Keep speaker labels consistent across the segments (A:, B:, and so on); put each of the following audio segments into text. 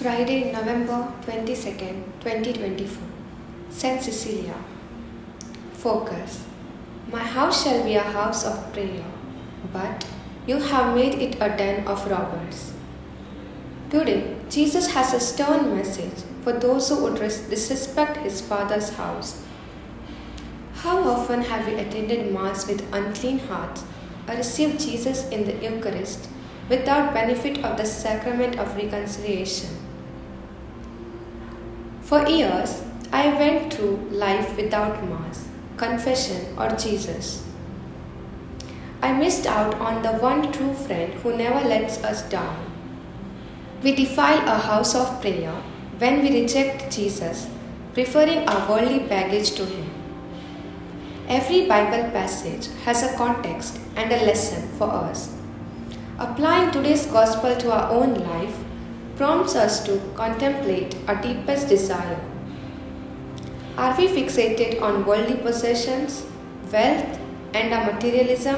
A: Friday, November 22nd, 2024. Saint Cecilia. Focus. My house shall be a house of prayer, but you have made it a den of robbers. Today, Jesus has a stern message for those who would disrespect his Father's house. How often have we attended Mass with unclean hearts or received Jesus in the Eucharist without benefit of the sacrament of reconciliation? For years, I went through life without Mass, confession, or Jesus. I missed out on the one true friend who never lets us down. We defile a house of prayer when we reject Jesus, preferring our worldly baggage to Him. Every Bible passage has a context and a lesson for us. Applying today's gospel to our own life prompts us to contemplate our deepest desire. Are we fixated on worldly possessions, wealth, and our materialism?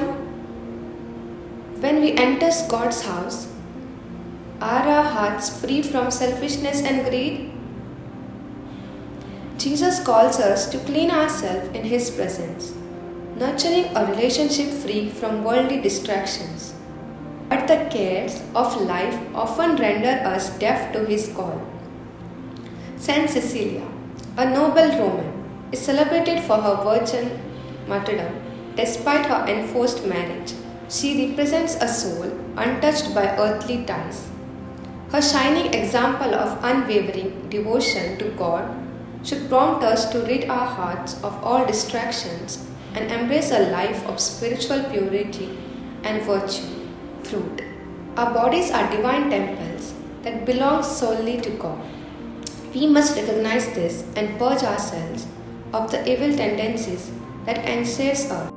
A: When we enter God's house, are our hearts free from selfishness and greed? Jesus calls us to clean ourselves in His presence, nurturing a relationship free from worldly distractions. But the cares of life often render us deaf to His call. Saint Cecilia, a noble Roman, is celebrated for her virgin martyrdom despite her enforced marriage. She represents a soul untouched by earthly ties. Her shining example of unwavering devotion to God should prompt us to rid our hearts of all distractions and embrace a life of spiritual purity and virtue. Fruit. Our bodies are divine temples that belong solely to God. We must recognize this and purge ourselves of the evil tendencies that ensnares us.